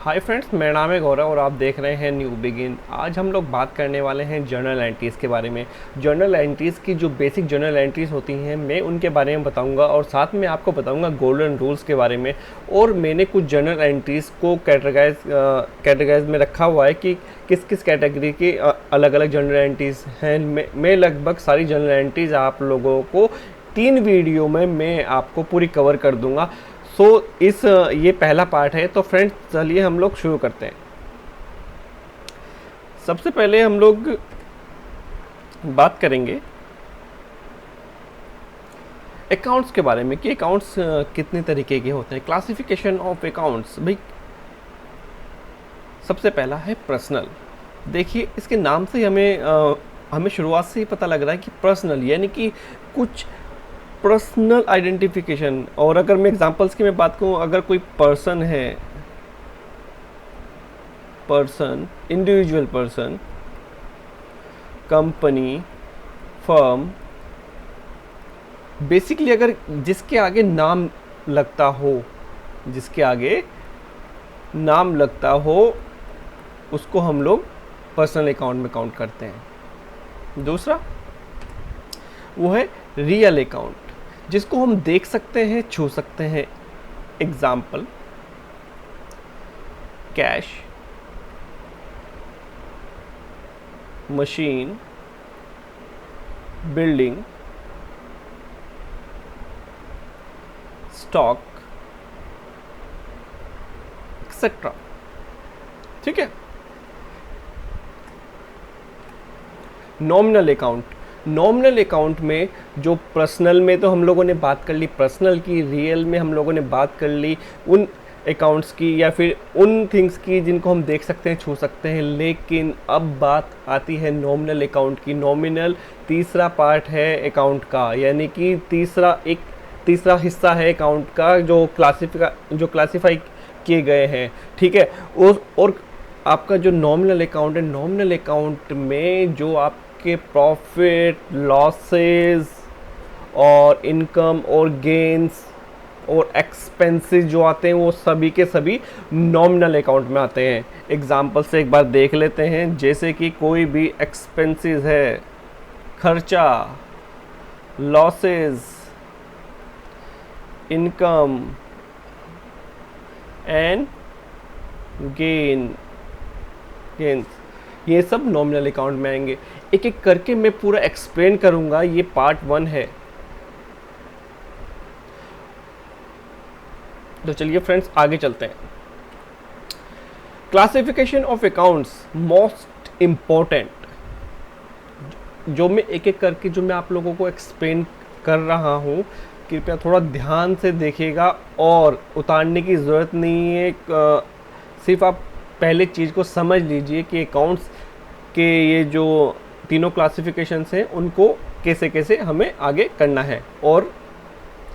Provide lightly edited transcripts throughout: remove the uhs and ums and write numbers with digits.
Hi friends, मेरा नाम है गौरव और आप देख रहे हैं न्यू बिगिन। आज हम लोग बात करने वाले हैं जर्नल एंट्रीज़ के बारे में। जर्नल एंट्रीज़ की जो बेसिक जर्नल एंट्रीज़ होती हैं, मैं उनके बारे में बताऊंगा और साथ में आपको बताऊंगा गोल्डन रूल्स के बारे में। और मैंने कुछ जर्नल एंट्रीज़ को कैटेगराइज में रखा हुआ है कि किस किस कैटेगरी की अलग अलग जर्नल एंट्रीज़ हैं। मैं लगभग सारी जर्नल एंट्रीज़ आप लोगों को 3 वीडियो में मैं आपको पूरी कवर कर दूंगा। ये पहला पार्ट है। तो फ्रेंड्स, चलिए हम लोग शुरू करते हैं। सबसे पहले हम लोग बात करेंगे अकाउंट्स के बारे में कि अकाउंट्स कितने तरीके के होते हैं। Classification of accounts. भाई, सबसे पहला है पर्सनल। देखिए, इसके नाम से हमें शुरुआत से ही पता लग रहा है कि पर्सनल यानी कि कुछ पर्सनल आइडेंटिफिकेशन। और अगर मैं एग्जांपल्स की मैं बात करूं, अगर कोई पर्सन है, person, individual person, company, firm, basically अगर जिसके आगे नाम लगता हो, जिसके आगे नाम लगता हो, उसको हम लोग पर्सनल अकाउंट में काउंट करते हैं। दूसरा वो है रियल अकाउंट, जिसको हम देख सकते हैं, छू सकते हैं। Example, cash, machine, building, stock, etcetera. ठीक है। Nominal account. नॉमिनल अकाउंट में जो पर्सनल में तो हम लोगों ने बात कर ली पर्सनल की, रियल में हम लोगों ने बात कर ली उन अकाउंट्स की या फिर उन थिंग्स की जिनको हम देख सकते हैं, छू सकते हैं। लेकिन अब बात आती है नॉमिनल अकाउंट की। नॉमिनल तीसरा पार्ट है अकाउंट का, यानी कि तीसरा हिस्सा है अकाउंट का जो क्लासिफाई किए गए हैं। ठीक है। और आपका जो नॉमिनल अकाउंट है, नॉमिनल अकाउंट में जो आपके प्रॉफिट, लॉसेस और इनकम और गेन्स और एक्सपेंसेस जो आते हैं, वो सभी के सभी नॉमिनल अकाउंट में आते हैं। एग्जाम्पल से एक बार देख लेते हैं। जैसे कि कोई भी एक्सपेंसेस है, खर्चा, लॉसेस, इनकम एंड गेन्स, ये सब नॉमिनल अकाउंट में आएंगे। एक एक करके मैं पूरा एक्सप्लेन करूंगा। ये पार्ट 1 है। तो चलिए फ्रेंड्स, आगे चलते हैं। Classification of accounts most important, जो मैं एक एक करके जो मैं आप लोगों को एक्सप्लेन कर रहा हूँ, कृपया थोड़ा ध्यान से देखिएगा और उतारने की ज़रूरत नहीं है। सिर्फ आप पहले चीज़ को समझ लीजिए कि अकाउंट्स के ये जो तीनों क्लासिफिकेशंस हैं, उनको कैसे कैसे हमें आगे करना है और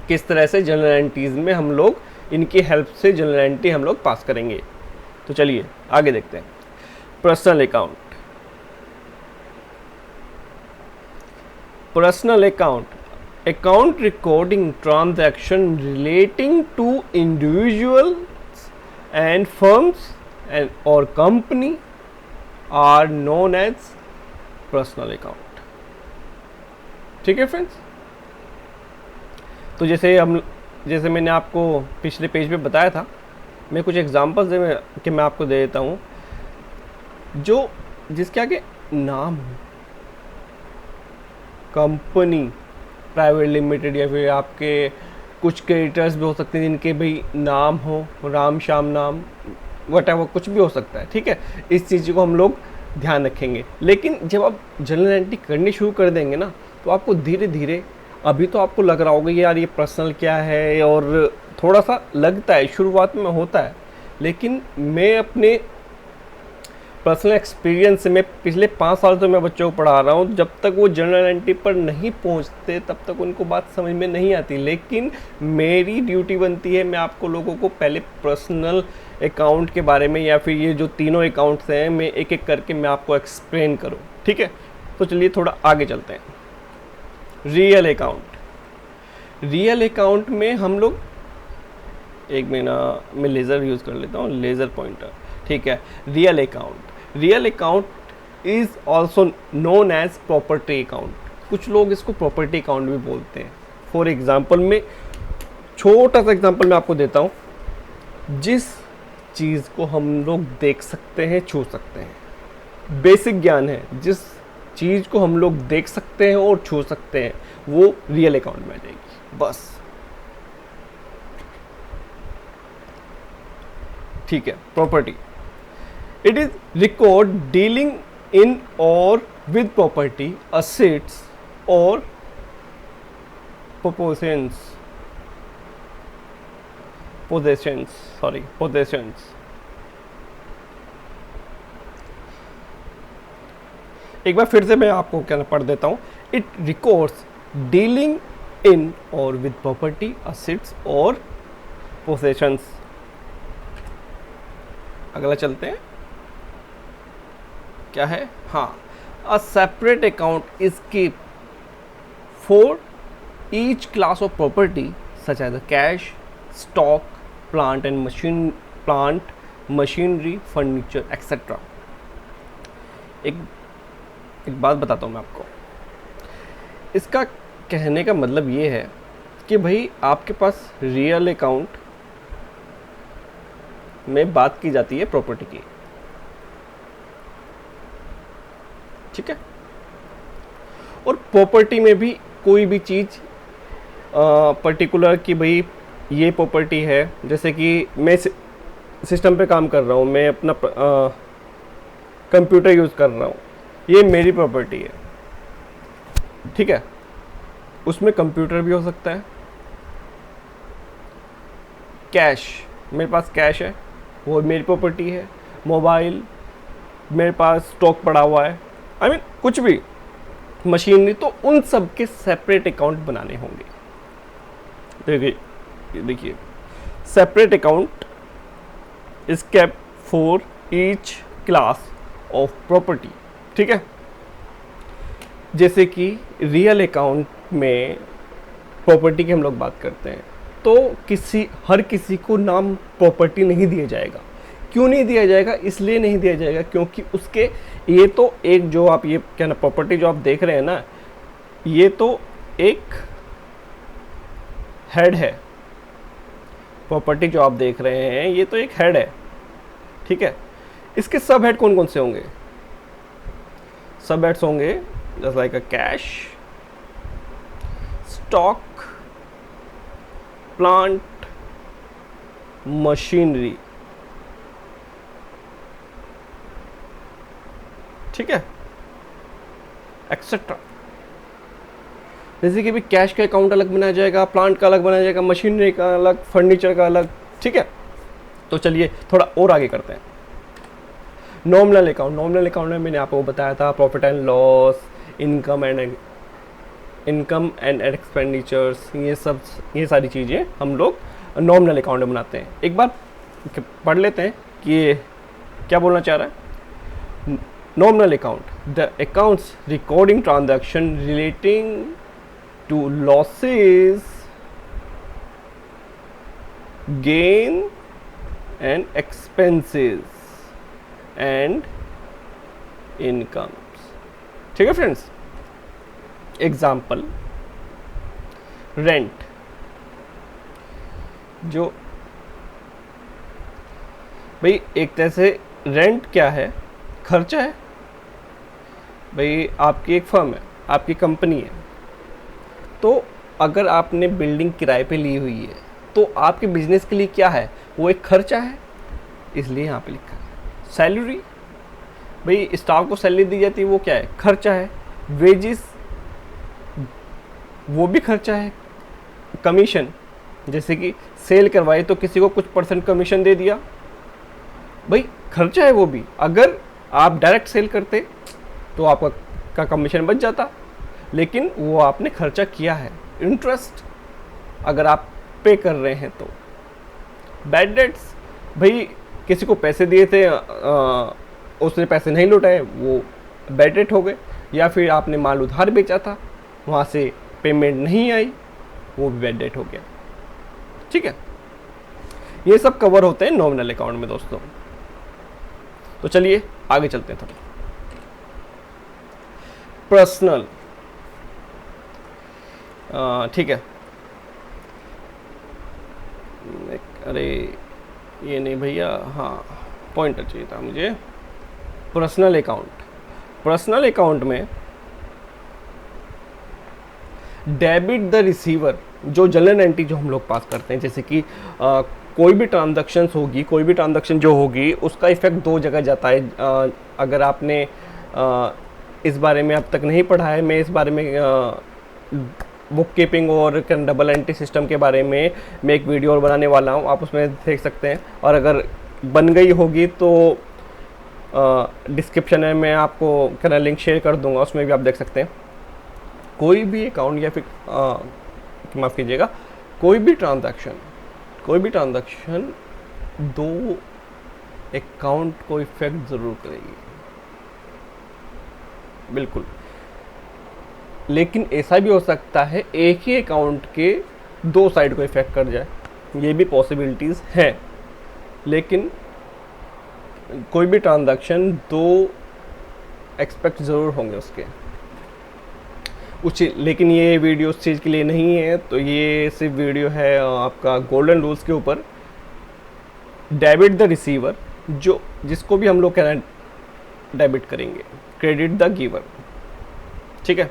किस तरह से जनरल एंट्रीज में हम लोग इनकी हेल्प से जनरल एंट्री हम लोग पास करेंगे। तो चलिए आगे देखते हैं। Personal account. Personal account recording transaction relating to individuals and firms और company are known as personal account. ठीक है फ्रेंड्स। तो जैसे मैंने आपको पिछले पेज पे बताया था, मैं कुछ एग्जांपल्स मैं आपको दे देता हूँ। जिसके आगे नाम हो, कंपनी, प्राइवेट लिमिटेड, या फिर आपके कुछ क्रेडिटर्स भी हो सकते हैं जिनके भाई नाम हो, राम श्याम नाम, वटएवर, कुछ भी हो सकता है। ठीक है। इस चीज़ को हम लोग ध्यान रखेंगे। लेकिन जब आप जनरल एंट्री करनी शुरू कर देंगे ना, तो आपको धीरे धीरे, अभी तो आपको लग रहा होगा यार ये पर्सनल क्या है, और थोड़ा सा लगता है, शुरुआत में होता है। लेकिन मैं अपने पर्सनल एक्सपीरियंस से, मैं पिछले 5 साल से मैं बच्चों को पढ़ा रहा हूँ, जब तक वो जनरल एंट्री पर नहीं पहुँचते तब तक उनको बात समझ में नहीं आती। लेकिन मेरी ड्यूटी बनती है, मैं आपको लोगों को पहले पर्सनल अकाउंट के बारे में या फिर ये जो तीनों अकाउंट्स हैं, मैं एक एक करके मैं आपको एक्सप्लेन करूँ। ठीक है। तो चलिए थोड़ा आगे चलते हैं। Real account. रियल अकाउंट में हम लोग एक महीना मैं लेज़र यूज़ कर लेता हूँ, लेज़र पॉइंटर, ठीक है। Real account, real account is also known as property account, कुछ लोग इसको प्रॉपर्टी अकाउंट भी बोलते हैं। फॉर एग्ज़ाम्पल में छोटा सा एग्ज़ाम्पल मैं आपको देता हूँ, जिस चीज़ को हम लोग देख सकते हैं, छू सकते हैं, बेसिक ज्ञान है, जिस चीज़ को हम लोग देख सकते हैं और छू सकते हैं वो रियल अकाउंट में आ जाएगी, बस, ठीक है। Property, it is record dealing in और विद प्रॉपर्टी, असेट्स और पोजेशंस, एक बार फिर से मैं आपको क्या पढ़ देता हूँ। इट रिकॉर्ड्स डीलिंग इन और विद प्रॉपर्टी, असेट्स और पोजेशंस। अगला चलते हैं, क्या है, हाँ, a separate account is keep for each class of property such as cash, stock, plant machinery, furniture etcetera. एक बात बताता हूँ मैं आपको, इसका कहने का मतलब ये है कि भाई आपके पास रियल अकाउंट में बात की जाती है प्रॉपर्टी की, ठीक है, और प्रॉपर्टी में भी कोई भी चीज़ पर्टिकुलर कि भाई ये प्रॉपर्टी है, जैसे कि मैं सिस्टम पे काम कर रहा हूँ, मैं अपना कंप्यूटर यूज़ कर रहा हूँ, ये मेरी प्रॉपर्टी है, ठीक है। उसमें कंप्यूटर भी हो सकता है, कैश, मेरे पास कैश है, वो मेरी प्रॉपर्टी है, मोबाइल, मेरे पास स्टॉक पड़ा हुआ है, आई मीन कुछ भी, मशीनरी, तो उन सब के सेपरेट अकाउंट बनाने होंगे। देखिए separate account is kept for each class of property, ठीक है। जैसे कि रियल अकाउंट में प्रॉपर्टी की हम लोग बात करते हैं तो हर किसी को नाम प्रॉपर्टी नहीं दिया जाएगा। क्यों नहीं दिया जाएगा? इसलिए नहीं दिया जाएगा क्योंकि उसके ये तो एक जो आप ये क्या ना प्रॉपर्टी जो आप देख रहे हैं ना, ये तो एक हेड है। प्रॉपर्टी जो आप देख रहे हैं ये तो एक हेड है, ठीक है। इसके सब हेड कौन कौन से होंगे? सब हेड्स होंगे just like a cash, stock, plant, machinery, ठीक है, एक्सेट्रा। जैसे कि भी कैश का अकाउंट अलग बनाया जाएगा, प्लांट का अलग बनाया जाएगा, मशीनरी का अलग, फर्नीचर का अलग, ठीक है। तो चलिए थोड़ा और आगे करते हैं। नॉमिनल अकाउंट, नॉमिनल अकाउंट में मैंने आपको बताया था profit and loss, income and expenditures, ये सारी चीज़ें हम लोग नॉमिनल अकाउंट में बनाते हैं। एक बार पढ़ लेते हैं कि ये क्या बोलना चाह रहा है। Nominal account, the accounts recording transaction relating to losses, gain and expenses and incomes, ठीक है फ्रेंड्स। एग्जाम्पल, रेंट, जो भाई एक तरह से रेंट क्या है? खर्चा है। भाई आपकी एक फर्म है, आपकी कंपनी है, तो अगर आपने बिल्डिंग किराए पे ली हुई है तो आपके बिजनेस के लिए क्या है? वो एक खर्चा है, इसलिए यहाँ पे लिखा है। सैलरी, भाई स्टाफ को सैलरी दी जाती है, वो क्या है? खर्चा है। वेजिस, वो भी खर्चा है। कमीशन, जैसे कि सेल करवाई तो किसी को कुछ % कमीशन दे दिया, भाई खर्चा है वो भी। अगर आप डायरेक्ट सेल करते तो आपका कमीशन बच जाता, लेकिन वो आपने खर्चा किया है। इंटरेस्ट, अगर आप पे कर रहे हैं तो। बैड डेट्स, भाई किसी को पैसे दिए थे, उसने पैसे नहीं लौटाए, वो बैड डेट हो गए। या फिर आपने माल उधार बेचा था, वहाँ से पेमेंट नहीं आई, वो भी बैड डेट हो गया, ठीक है। ये सब कवर होते हैं नॉमिनल अकाउंट में दोस्तों। तो चलिए आगे चलते हैं थोड़ा। पर्सनल, ठीक है। अरे ये नहीं भैया, हाँ पॉइंटर चाहिए था मुझे। पर्सनल अकाउंट, पर्सनल अकाउंट में डेबिट द रिसीवर, जो जनरल एंट्री जो हम लोग पास करते हैं, जैसे कि कोई भी ट्रांजैक्शंस होगी, कोई भी ट्रांजैक्शन जो होगी उसका इफेक्ट दो जगह जाता है। अगर आपने इस बारे में अब तक नहीं पढ़ा है, मैं इस बारे में बुक कीपिंग और डबल एंट्री सिस्टम के बारे में मैं एक वीडियो और बनाने वाला हूँ, आप उसमें देख सकते हैं। और अगर बन गई होगी तो डिस्क्रिप्शन में मैं आपको लिंक शेयर कर दूंगा, उसमें भी आप देख सकते हैं। कोई भी अकाउंट या फिर माफ़ कीजिएगा, कोई भी ट्रांजैक्शन दो अकाउंट को इफेक्ट ज़रूर करेगी, बिल्कुल। लेकिन ऐसा भी हो सकता है एक ही अकाउंट के दो साइड को इफेक्ट कर जाए, ये भी पॉसिबिलिटीज़ हैं। लेकिन कोई भी ट्रांजैक्शन दो एक्सपेक्ट ज़रूर होंगे उसके लेकिन ये वीडियो उस चीज़ के लिए नहीं है। तो ये सिर्फ वीडियो है आपका गोल्डन रूल्स के ऊपर। डेबिट द रिसीवर, जो जिसको भी हम लोग कहना डेबिट करेंगे, क्रेडिट द गिवर, ठीक है।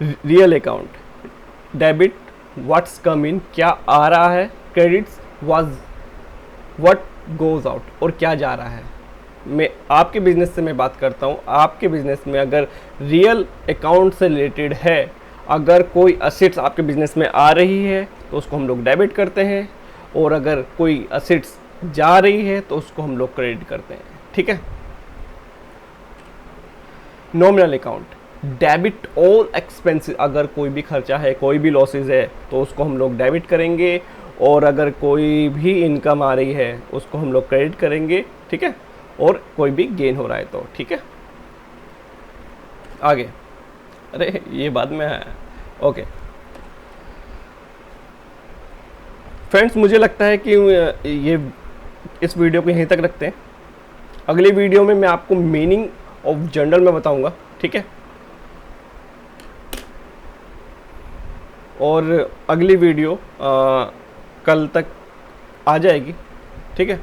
रियल अकाउंट, डेबिट व्हाट्स कम इन, क्या आ रहा है, क्रेडिट्स व्हाट गोज आउट, और क्या जा रहा है। मैं आपके बिजनेस से मैं बात करता हूँ, आपके बिजनेस में अगर रियल अकाउंट से रिलेटेड है, अगर कोई असेट्स आपके बिजनेस में आ रही है तो उसको हम लोग डेबिट करते हैं, और अगर कोई असेट्स जा रही है तो उसको हम लोग क्रेडिट करते हैं, ठीक है। Nominal account, debit all expenses, अगर कोई भी खर्चा है, कोई भी लॉसेज है तो उसको हम लोग डेबिट करेंगे, और अगर कोई भी इनकम आ रही है उसको हम लोग क्रेडिट करेंगे, ठीक है। और कोई भी गेन हो रहा है तो, ठीक है। आगे, अरे ये बाद में है, ओके फ्रेंड्स, मुझे लगता है कि ये इस वीडियो को यहीं तक रखते हैं। अगली वीडियो में मैं आपको मीनिंग ऑफ जर्नल में बताऊंगा, ठीक है। और अगली वीडियो कल तक आ जाएगी, ठीक है।